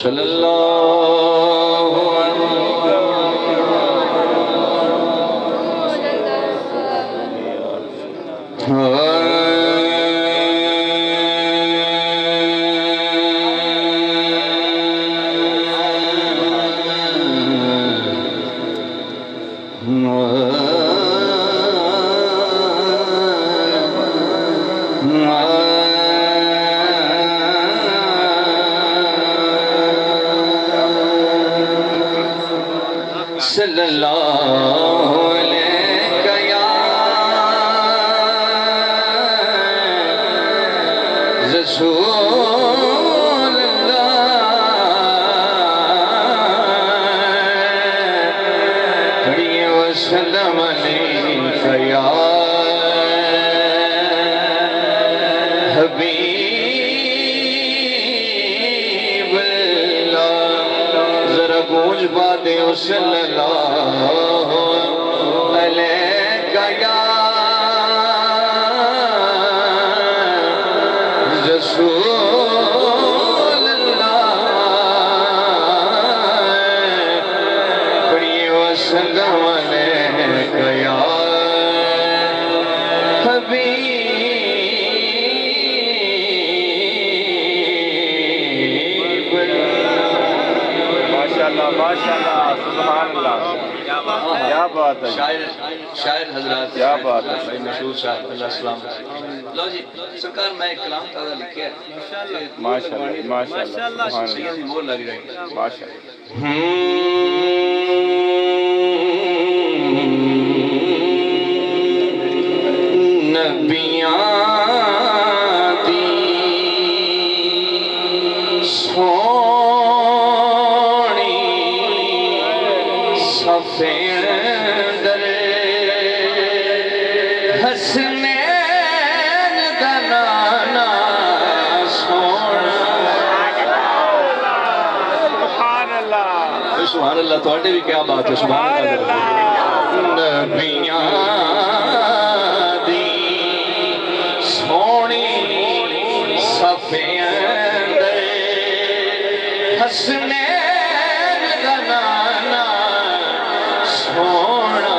صلی اللہ صلی اللہ علیہ یا رسول اللہ پڑھیے وسلم علیہ یا حبیب اللہ ذرا گونج بادے صلی اللہ علیہ یا رسول اللہ پڑھیے وسلم علیہ یا حبیب ماشاءاللہ ماشاءاللہ سبحان اللہ کیا بات ہے شاعر حضرات کیا بات ہے بڑی مشہور صاحب اللہ السلام لو جی سرکار میں ایک کلام تازہ لکھے ہے ماشاءاللہ ماشاءاللہ سبحان سید کی مور لگی رہی اللہ ماشاءاللہ نبیاں دی سونی سفید در حسنین دا نانا سونا سبحان اللہ سبحان اللہ توڑے بھی کیا بات ہے سبحان اللہ نبیاں دی سونی سفید حسنین دا نانا سونا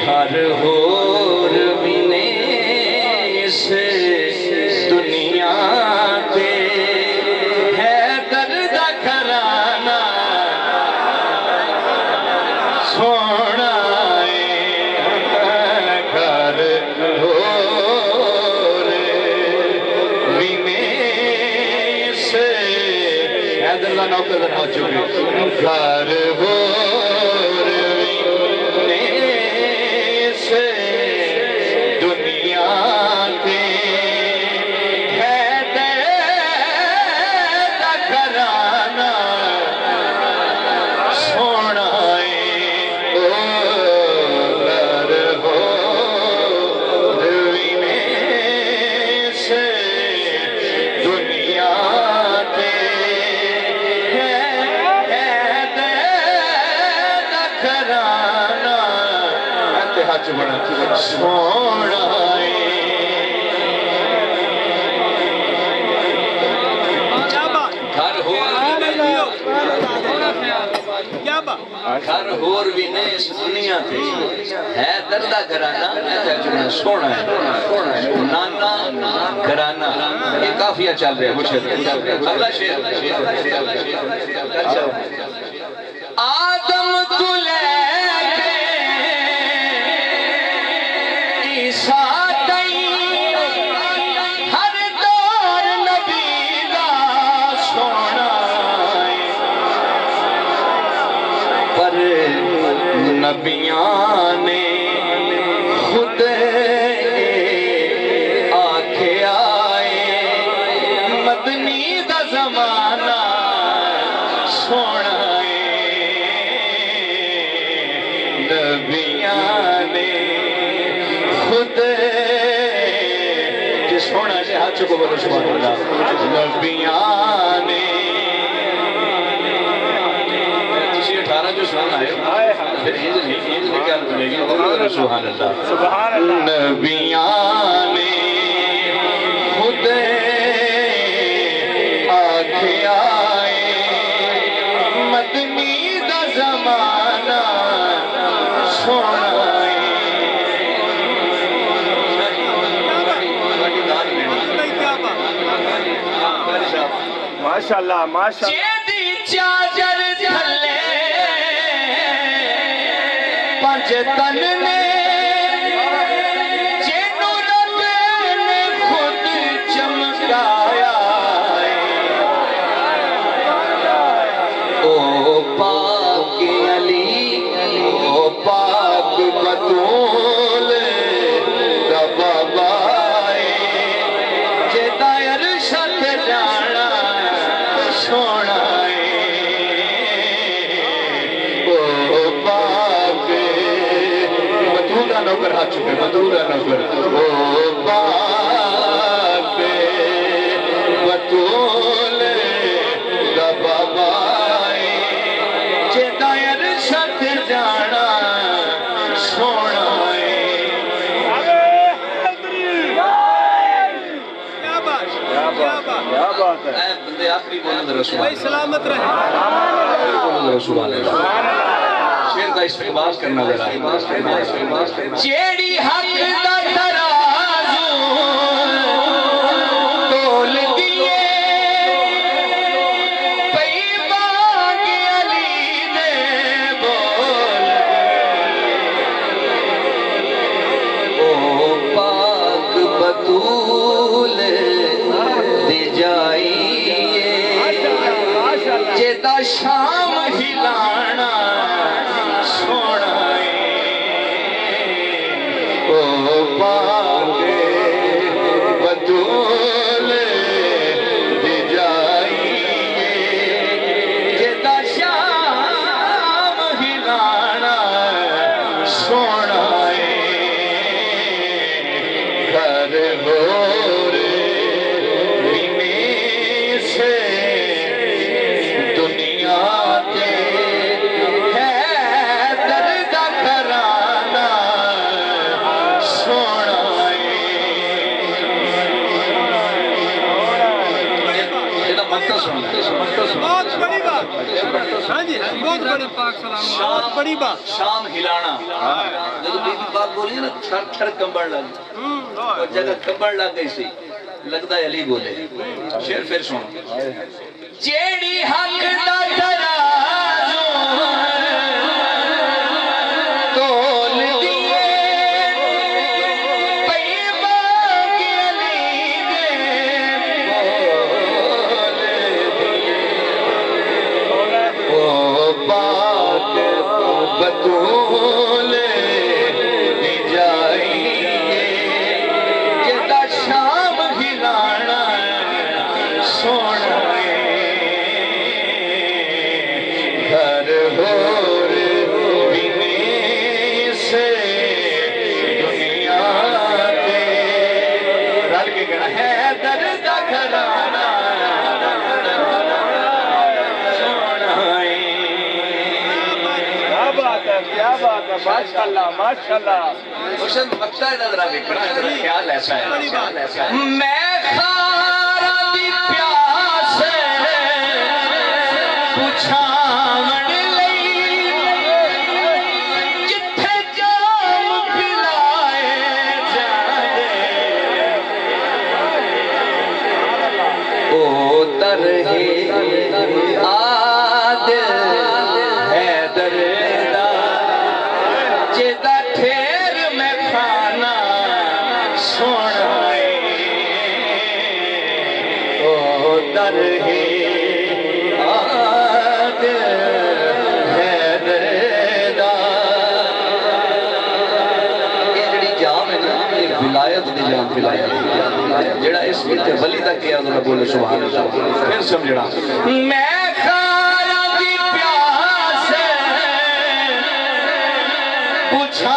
گھر ہور بھی نے اس دنیا تے ہے درد گھرانا سونا گھر ہور بھی نے اس حیدر اللہ نوکر دن ہو چکے گھر ہور بھی نے اس دنیا تے ہے درد گھرانا سونا گھر ہور بھی نے اس دنیا تے ہے درد گھرانا ہاتھ بڑا سونا گھر ہور بھی نہیں اس دنیا تے ہے دردہ گھرانا سونا ہے نانا گھرانا یہ کافیہ چل رہے ہیں اگلا شیر آدم تو لے کے عیسیٰ تائیں ہر دور نبی دا سونا پر نبیاں نے خود آکھے آئے مدنی دا زمانہ سونا نبیاں نے خود جس سونا سے ہاتھ چکو بولو سبحان اللہ نبیاں نے تسی 18 جو سونا ہے پھر ہند کیا بنے گی سبحان اللہ سبحان اللہ نبیاں نے خود माशाल्लाह माशाल्लाह जेदी चादर थले पंज तन ने जेनू रब ने खुद चमकाया ओ पाक अली ओ पाक बतूल दा बाबा जेदा अरशद जाना सोना ओ पाक बतूला नौकर हाथ चुके बतूला नौकर ओ पाक बतूल दा बाबा जेदा अरशद जाना सोना क्या बात है बंदे आखिरी बोलने रसूल भाई सलामत रहे रसूल शेर का इस्तेमाल करना जरा जेड़ी हक दा तराजू तोल दिए पई बाग अली दे बोल ओ पाक बतूल दे जाइए जेदा शाम हिलाना सोना ओ पाक बतूल दे जाइए जेदा शाम हिलाना सोना घर हो बहुत बड़ी बात हाँ जी बहुत बड़ी पाक सलाम बहुत बड़ी बात शाम हिलाना जब बीबी पाक बोली ना थर थर कंबड़ लग और जगह कंबड़ लग गई सी लगता है अली बोले शेर फिर सुनो जेड़ी हक दा तराजू तोल दिए पई बाग अली दे बोल ओ पाक बतूल दी जाइए जेदा शाम हिलाना सोना घर होर बिने से दुनिया के रल के कहना है दर्द घराना क्या बात है माशाल्लाह माशाल्लाह हुसन मक्ता नजर देखना ख्याल ऐसा है मैं खारा दी प्यास पुछावण लई जिथे जाम पिलाए जादे ओ तरहे आद है दरदा जेदा ठेर में खाना सोना ओ तरहे आद है दरदा ये जड़ी जाम है ना ये विलायत दी जाम पिलाया जेड़ा इस विच वली तक किया तो बोले सुभान अल्लाह फिर समझना मैं खारा दी प्यास पुछा